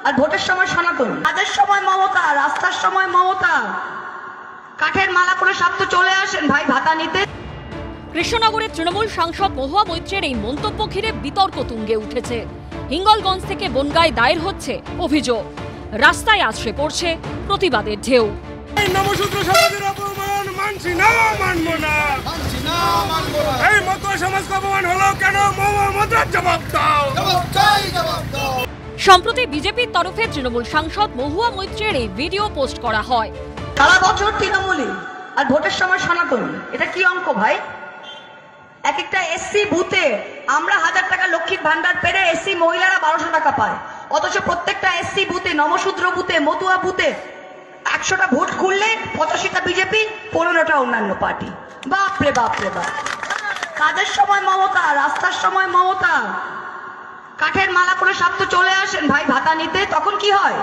আর ভোটের সময় সনাতন, কাজের সময় মমতা, রাস্তার সময় মমতা। কাঠের মালা করে সব তো চলে আসেন ভাই ভাতা নিতে। কৃষ্ণনগরের তৃণমূল সাংসদ মহুয়া মৈত্রের এই মন্তব্য ঘিরে বিতর্ক তুঙ্গে উঠেছে। হিঙ্গলগঞ্জ থেকে বনগাঁয় দায়ের হচ্ছে অভিযোগ, রাস্তায় আছড়ে পড়ছে প্রতিবাদের ঢেউ। নমশূদ্র সমাজের অপমান মানছি না, মানবো না। এই মতুয়া সমাজকে অপমান হলো কেন? মমতার জবাব দাও। সম্প্রতি বিজেপির তরফে তৃণমূল সাংসদ মহুয়া মৈত্রের এই ভিডিও পোস্ট করা হয়। সারা বছর তৃণমূলই আর ভোটের সময় সনাতন, এটা কি অঙ্ক ভাই? এক একটা এসসি বুথে আমরা 1000 টাকা লক্ষ্মীর ভান্ডার পেরে এসসি মহিলারা 1200 টাকা পায়, অথচ প্রত্যেকটা এসসি বুথে, নমশূদ্র বুথে, মতুয়া বুথে 100টা ভোট খুললে 85টা বিজেপি, 15টা অন্যান্য পার্টি। বাপরে বাপরে বাপ। কাজের সময় মমতা, রাস্তার সময় মমতা। কাঠের মালা করে সব তো চলে আসেন ভাই ভাতা নিতে, তখন কি হয়?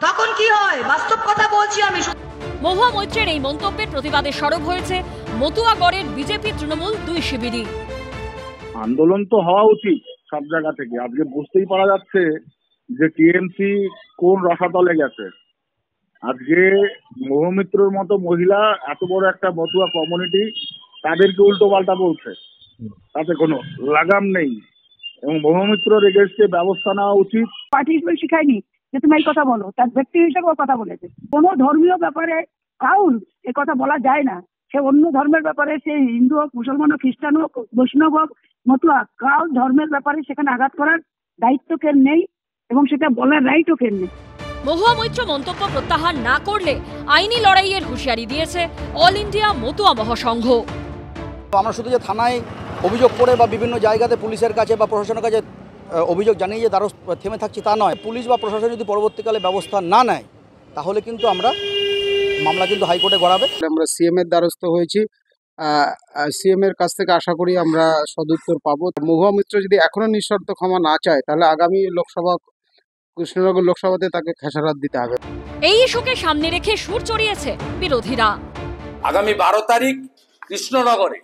তখন কি হয়? বাস্তব কথা বলছি আমি। মহুয়া মৈত্রের এই মন্তব্যের প্রতিবাদে সরব হয়েছে মতুয়াগড়ের বিজেপি তৃণমূল দুই শিবিরই। আন্দোলন তো হওয়া উচিত সব জায়গা থেকে। আজকে বুঝতেই পারা যাচ্ছে যে টিএমসি কোন রসাতলে গেছে। আজকে মহুমিত্রর মতো মহিলা, এত বড় একটা মতুয়া কমিউনিটি, তাদেরকে উল্টো পাল্টা বলছে, তাতে কোনো লাগাম নেই। এবং মহুমিত্রর এগেইনস্টে ব্যবস্থা নেওয়া উচিত। পার্টি হিসেবে শিখায়নি যে তুমি এই কথা বলো, তার ব্যক্তি হিসেবেও কথা বলেছে। কোনো ধর্মীয় ব্যাপারে কাউর এ কথা বলা যায় না। সে অন্য ধর্মের ব্যাপারে, সে হিন্দু হোক, মুসলমান হোক, খ্রিস্টান হোক, বৈষ্ণব হোক, মতুয়া, কাউ ধর্মের ব্যাপারে সেখানে আঘাত করার দায়িত্ব কেন নেই এবং সেটা বলার রাইটও কেন নেই। মহুয়া মৈত্র মন্তব্য প্রত্যাহার না করলে আইনি লড়াইয়ের হুঁশিয়ারি দিয়েছে অল ইন্ডিয়া মতুয়া মহাসংঘ। আমরা শুধু যে থানায় অভিযোগ করে বা বিভিন্ন জায়গাতে পুলিশের কাছে বা প্রশাসনের কাছে অভিযোগ জানিয়ে যে দ্বারস্থ থেমে থাকছি তা নয়। পুলিশ বা প্রশাসন যদি পরবর্তীকালে ব্যবস্থা না নেয় তাহলে কিন্তু আমরা মামলা কিন্তু হাইকোর্টে গড়াবে। আমরা সিএম এর দ্বারস্থ হয়েছি। সিএম এর কাছ থেকে আশা করি আমরা সদুত্তর পাবো। মহুয়া মৈত্র যদি এখনো নিঃশর্ত ক্ষমা না চায় তাহলে আগামী লোকসভা, কৃষ্ণনগর লোকসভাতে তাকে খেসারত দিতে হবে। এই ইস্যুকে সামনে রেখে সুর চড়িয়েছে বিরোধীরা। আগামী 12 তারিখ কৃষ্ণনগরে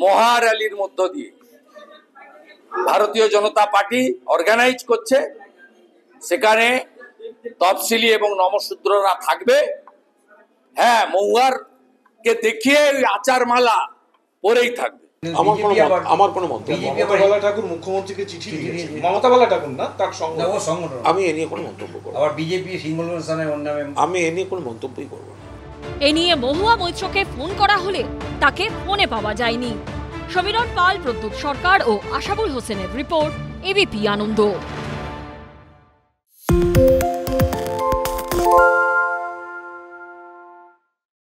মহা র্যালির মধ্য দিয়ে ভারতীয় জনতা পার্টি অর্গানাইজ করছে। সেখানে তফসিলি এবং নমশূদ্ররা থাকবে। হ্যাঁ, মহুয়ার কে দেখিয়ে ওই আচার মালা পরেই থাকবে। আমার কোনো মন্তব্য। মমতা বালা ঠাকুর মুখ্যমন্ত্রীকে চিঠি দিয়েছে। মমতা বালা ঠাকুর না, তার সংগঠন। আমি এ নিয়ে কোনো মন্তব্য করব। আবার বিজেপি হিঙ্গলগঞ্জের নামে আমি এ নিয়ে কোনো মন্তব্যই করব না। এ নিয়ে মহুয়া মৈত্রকে ফোন করা হলে তাকে ফোনে পাওয়া যায়নি। সমীরণ পাল, প্রদ্যুৎ সরকার ও আশাবুল হোসেনের রিপোর্ট, এবিপি আনন্দ।